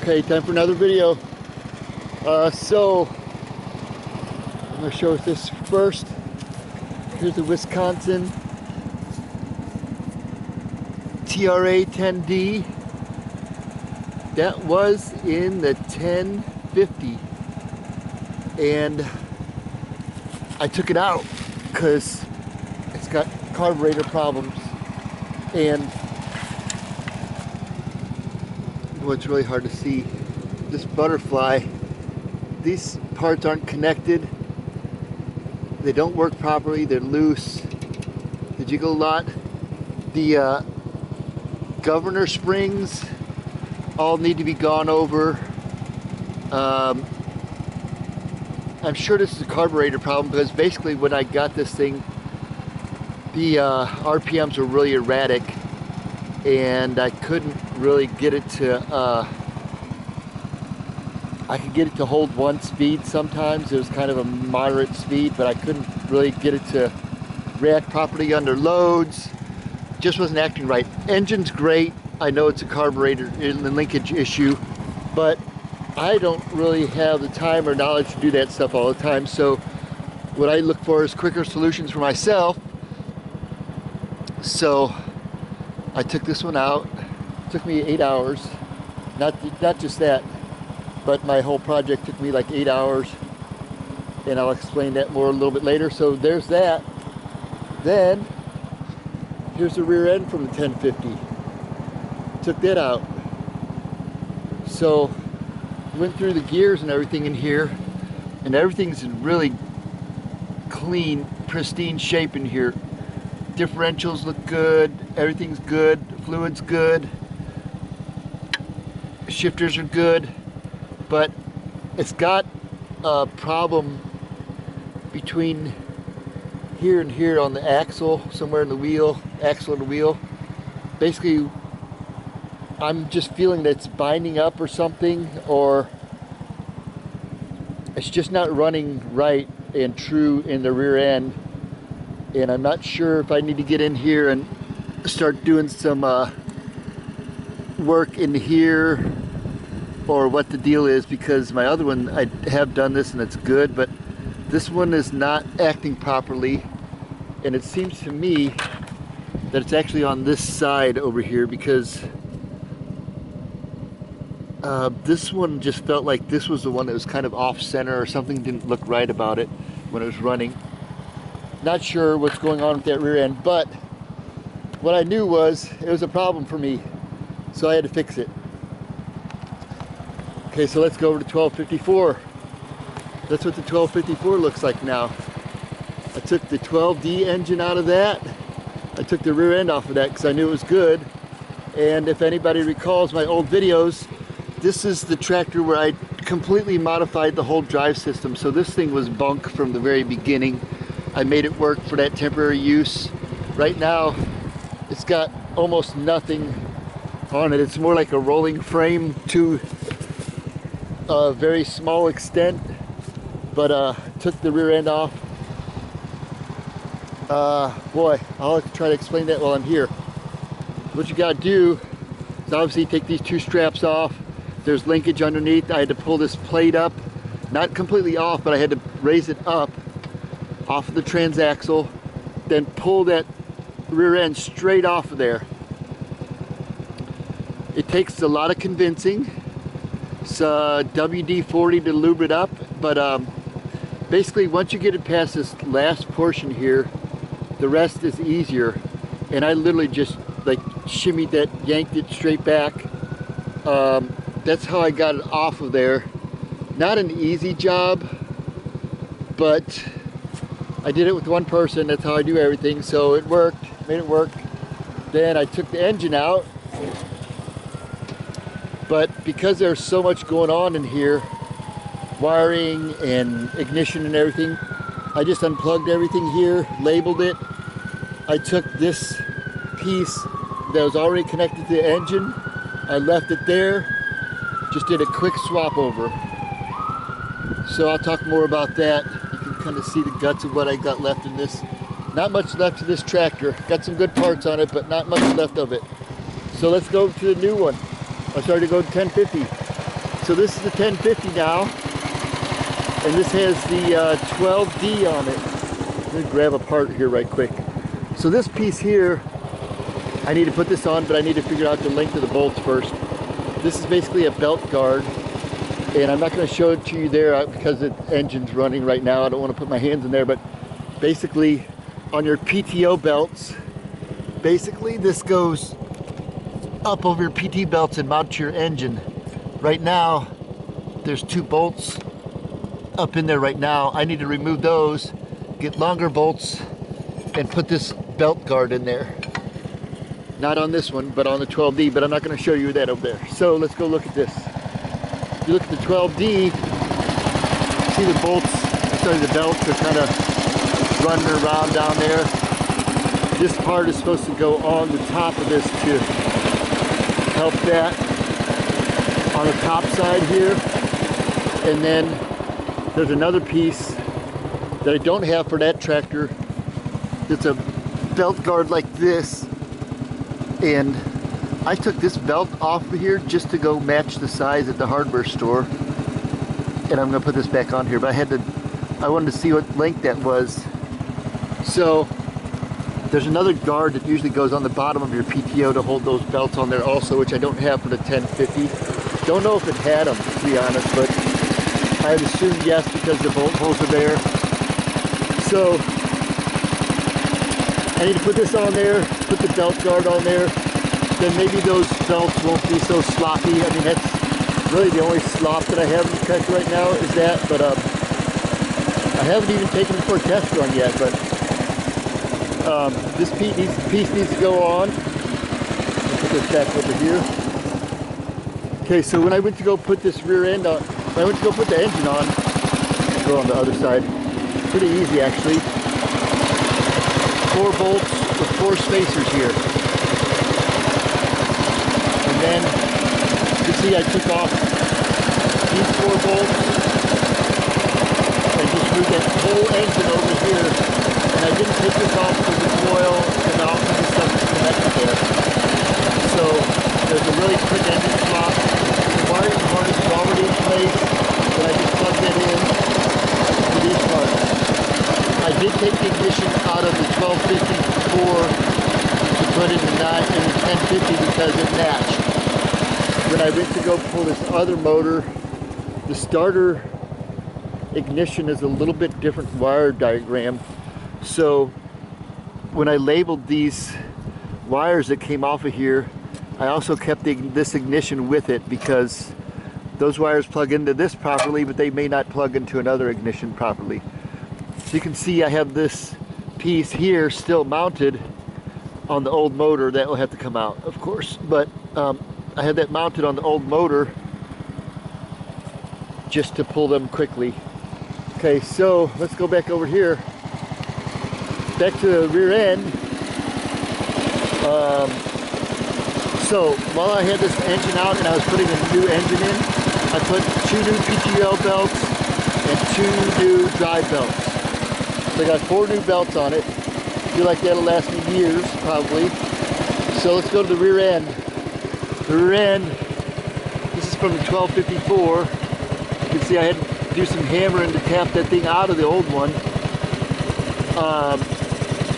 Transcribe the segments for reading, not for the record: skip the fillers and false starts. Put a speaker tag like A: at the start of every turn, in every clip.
A: Okay, time for another video. So I'm going to show us this first. Here's the Wisconsin TRA 10D. That was in the 1050, and I took it out because it's got carburetor problems, and well, it's really hard to see. This butterfly, these parts aren't connected, they don't work properly, they're loose, they jiggle a lot. The governor springs all need to be gone over. I'm sure this is a carburetor problem, because basically when I got this thing, the RPMs were really erratic, and I couldn't really get it to I could get it to hold one speed sometimes. It was kind of a moderate speed, but I couldn't really get it to react properly under loads. Just wasn't acting right. Engine's great. I know it's a carburetor linkage issue, but I don't really have the time or knowledge to do that stuff all the time. So what I look for is quicker solutions for myself. So I took this one out. It took me 8 hours. Not just that, but my whole project took me like 8 hours, and I'll explain that more a little bit later. So there's that. Then here's the rear end from the 1050. Took that out. So went through the gears and everything in here, and everything's in really clean, pristine shape in here. Differentials look good, everything's good, fluid's good, shifters are good, but it's got a problem between here and here on the axle, somewhere in the wheel, axle of the wheel. Basically, I'm just feeling that it's binding up or something, or it's just not running right and true in the rear end. And I'm not sure if I need to get in here and start doing some work in here, or what the deal is, because my other one, I have done this and it's good, but this one is not acting properly. And it seems to me that it's actually on this side over here, because this one just felt like this was the one that was kind of off center, or something didn't look right about it when it was running. Not sure what's going on with that rear end, but what I knew was it was a problem for me, so I had to fix it. Okay, so let's go over to 1254. That's what the 1254 looks like now. I took the 12D engine out of that. I took the rear end off of that because I knew it was good. And if anybody recalls my old videos, this is the tractor where I completely modified the whole drive system. So this thing was bunk from the very beginning. I made it work for that temporary use. Right now, it's got almost nothing on it. It's more like a rolling frame to a very small extent, but took the rear end off. Boy, I'll try to explain that while I'm here. What you gotta do is obviously take these two straps off. There's linkage underneath. I had to pull this plate up, not completely off, but I had to raise it up off of the transaxle, then pull that rear end straight off of there. It takes a lot of convincing. It's WD-40 to lube it up, but basically once you get it past this last portion here, the rest is easier. And I literally just like shimmied that, yanked it straight back. That's how I got it off of there. Not an easy job, but I did it with one person. That's how I do everything, so it worked, made it work. Then I took the engine out, but because there's so much going on in here, wiring and ignition and everything, I just unplugged everything here, labeled it. I took this piece that was already connected to the engine, I left it there, just did a quick swap over. So I'll talk more about that. You can kind of see the guts of what I got left in this. Not much left of this tractor. Got some good parts on it, but not much left of it. So let's go to the new one. I started to go to 1050. so this is the 1050 now, and this has the 12D on it. Let me grab a part here right quick. So this piece here, I need to put this on, but I need to figure out the length of the bolts first. This is basically a belt guard, and I'm not going to show it to you there because the engine's running right now. I don't want to put my hands in there, but basically on your PTO belts, basically this goes up over your PT belts and mounts your engine. Right now, there's 2 bolts up in there right now. I need to remove those, get longer bolts, and put this belt guard in there. Not on this one, but on the 12D, but I'm not going to show you that over there. So let's go look at this. If you look at the 12D, see the bolts, sorry, the belts are kind of running around down there. This part is supposed to go on the top of this to help that on the top side here. And then there's another piece that I don't have for that tractor. It's a belt guard like this, and I took this belt off of here just to go match the size at the hardware store, and I'm gonna put this back on here, but I wanted to see what length that was. So there's another guard that usually goes on the bottom of your PTO to hold those belts on there also, which I don't have for the 1050. Don't know if it had them, to be honest, but I would assume yes because the bolt holes are there. So I need to put this on there, put the belt guard on there, then maybe those belts won't be so sloppy. I mean, that's really the only slop that I have in the tractor right now is that, but I haven't even taken it for a test run yet, but this piece needs to go on. I'll put this back over here. Okay, so when I went to go put this rear end on, when I went to go put the engine on, go on the other side, pretty easy actually. 4 bolts with 4 spacers here. And then you can see I took off these 4 bolts and just moved that whole engine over here. And I didn't take this off because the coil and all kinds of stuff is connected there. So there's a really quick engine swap. The wiring harness is already in place, but I just plugged that in to these parts. I did take the ignition out of the 1254 to put it in the 1050 because it matched. When I went to go pull this other motor, the starter ignition is a little bit different wire diagram. So when I labeled these wires that came off of here, I also kept this ignition with it because those wires plug into this properly, but they may not plug into another ignition properly. So you can see I have this piece here still mounted on the old motor. That will have to come out, of course, but I had that mounted on the old motor just to pull them quickly. Okay, so let's go back over here. Back to the rear end. So while I had this engine out and I was putting a new engine in, I put 2 new PTO belts and 2 new drive belts. So I got 4 new belts on it. I feel like that'll last me years, probably. So let's go to the rear end. The rear end, this is from the 1254. You can see I had to do some hammering to tap that thing out of the old one.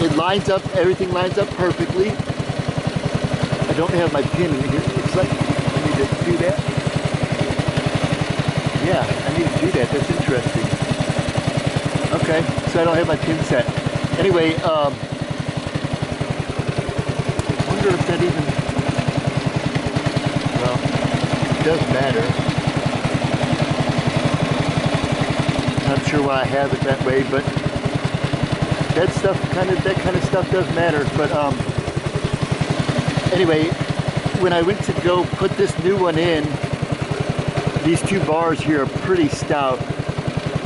A: It lines up, everything lines up perfectly. I don't have my pin in here. Looks like I need to do that. Yeah, I need to do that. That's interesting. Okay, so I don't have my pin set. Anyway, I wonder if that even, well, it does matter. Not sure why I have it that way, but that kind of stuff does matter. But anyway, when I went to go put this new one in, these 2 bars here are pretty stout.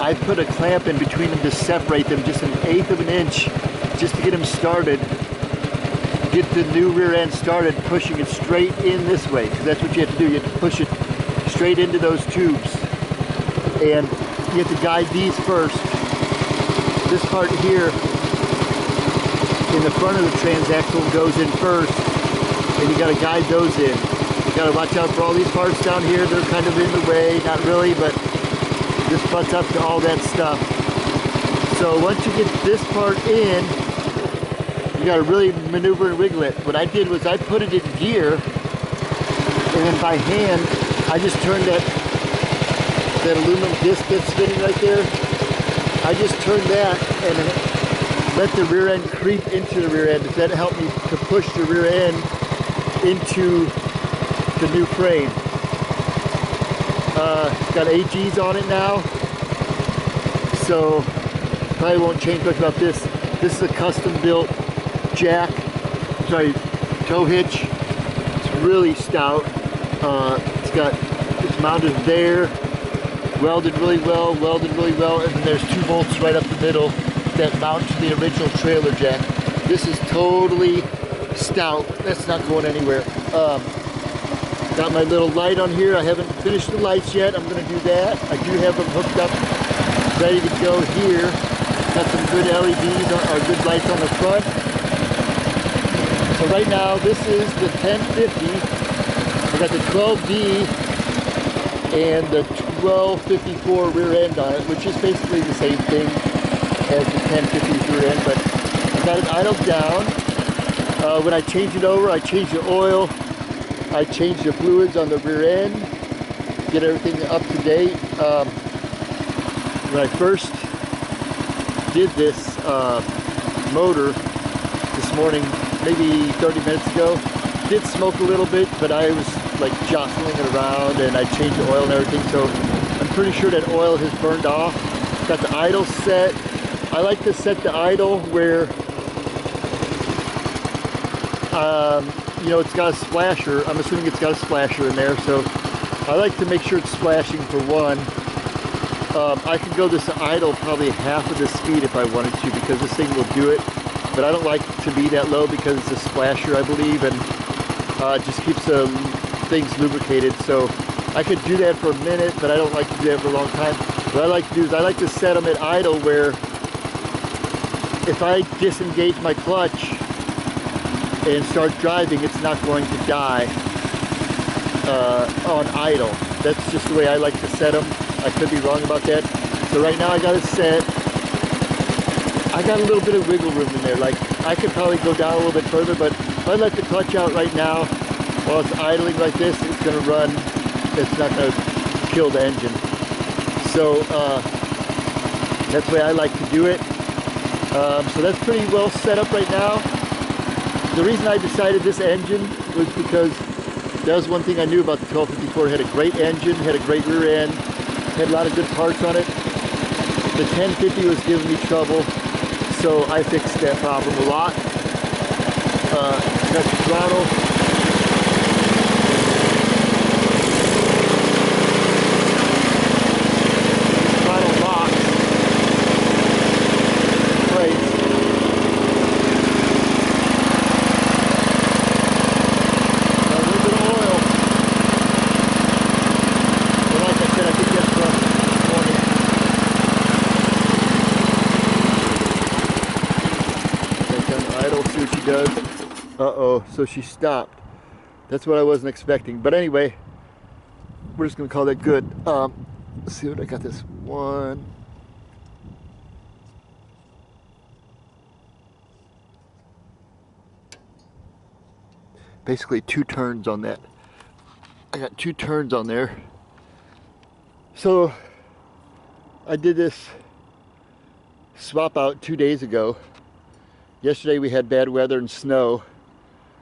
A: I put a clamp in between them to separate them just 1/8 of an inch just to get them started. Get the new rear end started, pushing it straight in this way, because that's what you have to do. You have to push it straight into those tubes. And you have to guide these first. This part here in the front of the transaxle goes in first, and you got to guide those in. gotta watch out for all these parts down here. They're kind of in the way, not really, but this butts up to all that stuff. So once you get this part in, you gotta really maneuver and wiggle it. What I did was I put it in gear, and then by hand, I just turned that aluminum disc that's spinning right there. I just turned that and let the rear end creep into the rear end. That helped me to push the rear end into the new frame. It's got AGs on it now, so probably won't change much about this. This is a custom built tow hitch. It's really stout. It's mounted there, welded really well, and then there's 2 bolts right up the middle that mount to the original trailer jack. This is totally stout. That's not going anywhere. Got my little light on here. I haven't finished the lights yet. I'm going to do that. I do have them hooked up, ready to go here. Got some good LEDs, or good lights on the front. So right now, this is the 1050. I got the 12D and the 1254 rear end on it, which is basically the same thing as the 1050 rear end, but I got it idled down. When I change it over, I change the oil, I change the fluids on the rear end, get everything up to date. When I first did this motor this morning, maybe 30 minutes ago, did smoke a little bit, but I was like jostling it around, and I changed the oil and everything, so I'm pretty sure that oil has burned off. Got the idle set. I like to set the idle where you know, it's got a splasher. I'm assuming it's got a splasher in there, so I like to make sure it's splashing for one. I could go this idle probably half of the speed if I wanted to, because this thing will do it, but I don't like to be that low because it's a splasher, I believe, and it just keeps the things lubricated. So I could do that for a minute, but I don't like to do that for a long time. What I like to do is I like to set them at idle where if I disengage my clutch and start driving, it's not going to die on idle. That's just the way I like to set them. I could be wrong about that. So right now I got it set. I got a little bit of wiggle room in there. Like, I could probably go down a little bit further, but if I let the clutch out right now while it's idling like this, it's going to run. It's not going to kill the engine. So that's the way I like to do it. So that's pretty well set up right now. The reason I decided this engine was because that was one thing I knew about the 1254. It had a great engine, had a great rear end, had a lot of good parts on it. The 1050 was giving me trouble, so I fixed that problem a lot. Got the throttle. Does. Uh-oh, so she stopped. That's what I wasn't expecting. But anyway, we're just gonna call that good. Let's see what I got this one. Basically 2 turns on that. I got 2 turns on there. So I did this swap out 2 days ago. Yesterday we had bad weather and snow,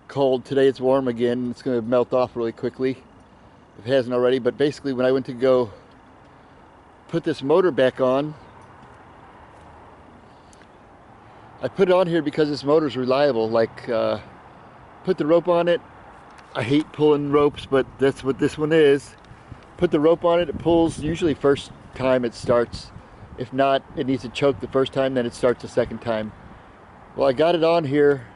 A: cold. Today it's warm again. It's going to melt off really quickly if it hasn't already. But basically when I went to go put this motor back on, I put it on here because this motor is reliable. Like, put the rope on it. I hate pulling ropes, but that's what this one is. Put the rope on it, it pulls usually first time it starts. If not, it needs to choke the first time, then it starts the second time. Well, I got it on here,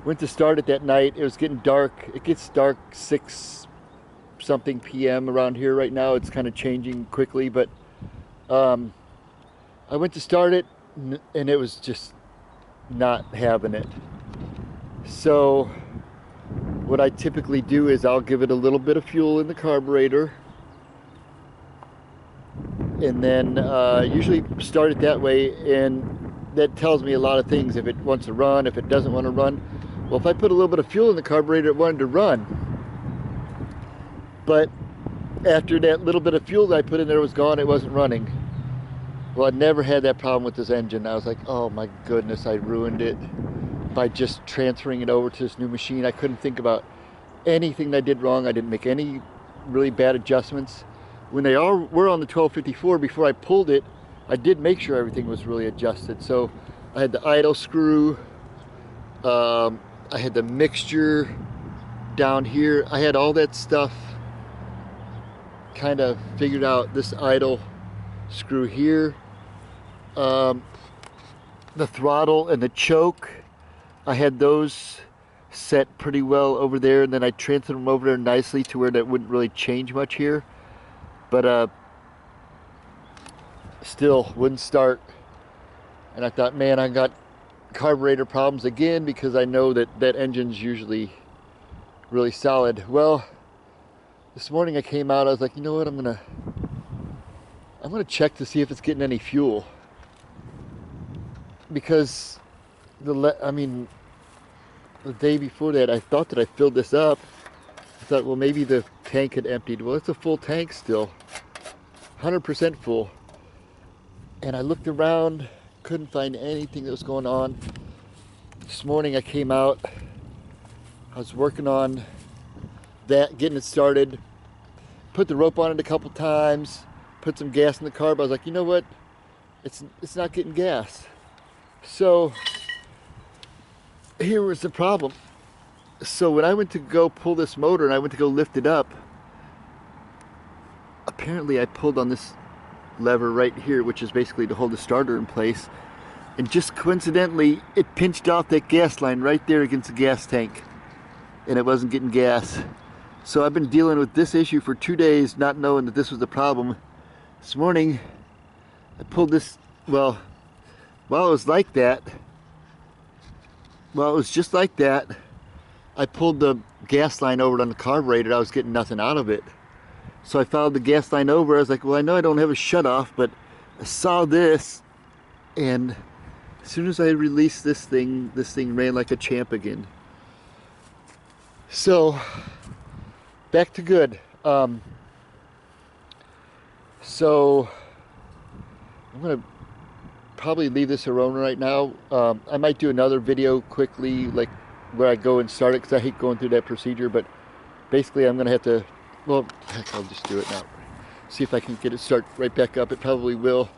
A: went to start it that night. It was getting dark. It gets dark 6 something p.m. around here right now. It's kind of changing quickly, but I went to start it and it was just not having it. So what I typically do is I'll give it a little bit of fuel in the carburetor, and then usually start it that way, and that tells me a lot of things. If it wants to run, if it doesn't want to run. Well, if I put a little bit of fuel in the carburetor, it wanted to run. But after that little bit of fuel that I put in there was gone, it wasn't running. Well, I never had that problem with this engine. I was like, oh my goodness, I ruined it by just transferring it over to this new machine. I couldn't think about anything that I did wrong. I didn't make any really bad adjustments. When they were on the 1254, before I pulled it, I did make sure everything was really adjusted. So I had the idle screw, I had the mixture down here. I had all that stuff kind of figured out. This idle screw here, the throttle and the choke, I had those set pretty well over there, and then I transferred them over there nicely to where that wouldn't really change much here. But still wouldn't start. And I thought, man, I got carburetor problems again, because I know that that engine's usually really solid. Well, this morning I came out, I was like, you know what, I'm gonna check to see if it's getting any fuel, because the day before that I thought that I filled this up. I thought, well, maybe the tank had emptied. Well, it's a full tank still, 100% full. And I looked around, couldn't find anything that was going on. This morning I came out, I was working on that, getting it started, put the rope on it a couple times, put some gas in the carb. I was like, you know what, it's not getting gas. So here was the problem. So when I went to go pull this motor and I went to go lift it up, apparently I pulled on this lever right here, which is basically to hold the starter in place, and just coincidentally it pinched off that gas line right there against the gas tank, and it wasn't getting gas. So I've been dealing with this issue for 2 days, not knowing that this was the problem. This morning I pulled this, well, while it was like that, well, it was just like that, I pulled the gas line over on the carburetor. I was getting nothing out of it. So I followed the gas line over. I was like, well, I know I don't have a shutoff, but I saw this, and as soon as I released this thing ran like a champ again. So back to good. So I'm gonna probably leave this alone right now. I might do another video quickly, like where I go and start it, because I hate going through that procedure. But basically I'm gonna have to, well, heck, I'll just do it now. See if I can get it start right back up. It probably will.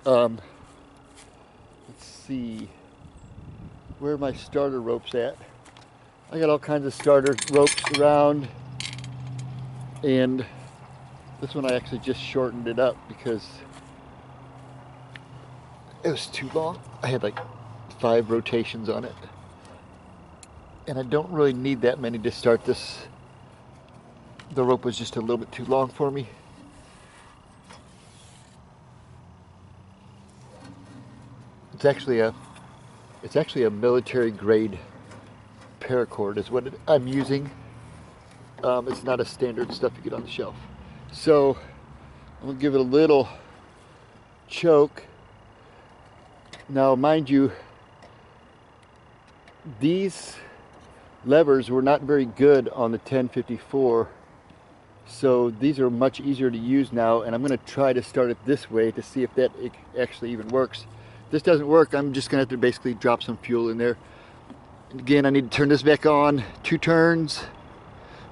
A: Let's see, where are my starter ropes at? I got all kinds of starter ropes around, and this one I actually just shortened it up because it was too long. I had like 5 rotations on it, and I don't really need that many to start this. The rope was just a little bit too long for me. It's actually a military grade paracord is what I'm using. It's not a standard stuff you get on the shelf. So I'm gonna give it a little choke. Now, mind you, these levers were not very good on the 1054, so these are much easier to use now, and I'm going to try to start it this way to see if that actually even works. If this doesn't work, I'm just going to have to basically drop some fuel in there. And again, I need to turn this back on. 2 turns.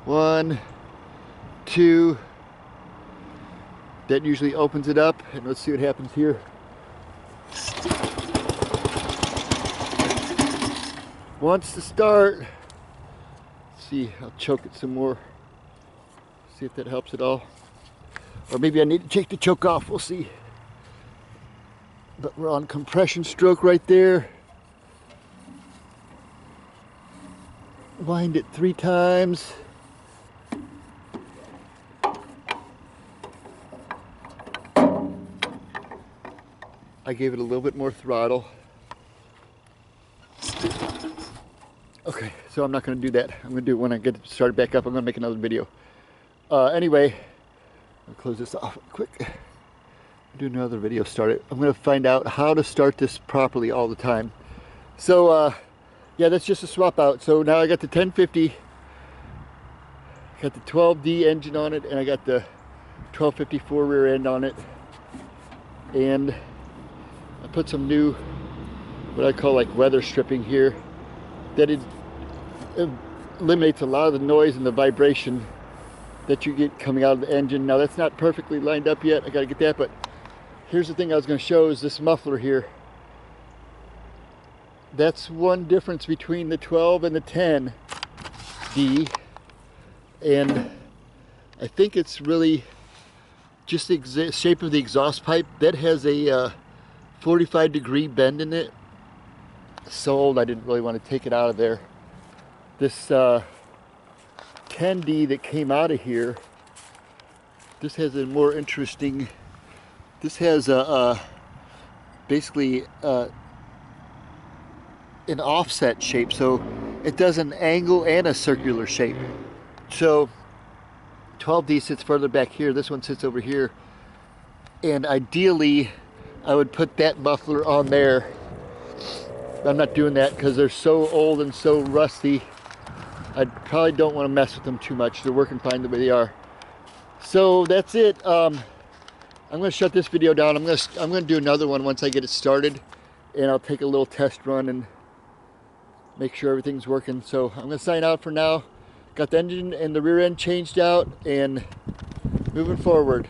A: 1, 2. That usually opens it up, and let's see what happens here. Wants to start. Let's see, I'll choke it some more. See if that helps at all. Or maybe I need to take the choke off, we'll see. But we're on compression stroke right there. Wind it 3 times. I gave it a little bit more throttle. Okay, so I'm not going to do that. I'm going to do it when I get it started back up. I'm going to make another video. Anyway, I'll close this off quick. Do another video started. I'm going to find out how to start this properly all the time. So yeah, that's just a swap out. So now I got the 1050, got the 12D engine on it, and I got the 1254 rear end on it, and I put some new, what I call like weather stripping here, that it eliminates a lot of the noise and the vibration that you get coming out of the engine. Now that's not perfectly lined up yet, I got to get that, but here's the thing I was going to show is this muffler here. That's one difference between the 12 and the 10D, and I think it's really just the shape of the exhaust pipe. That has a 45-degree bend in it. So old I didn't really want to take it out of there. This 10D that came out of here, this has a more interesting, this has basically an offset shape, so it does an angle and a circular shape. So 12D sits further back here, this one sits over here, and ideally I would put that muffler on there. I'm not doing that because they're so old and so rusty. I probably don't want to mess with them too much. They're working fine the way they are. So that's it. I'm going to shut this video down. I'm going to do another one once I get it started, and I'll take a little test run and make sure everything's working. So I'm going to sign out for now. Got the engine and the rear end changed out and moving forward.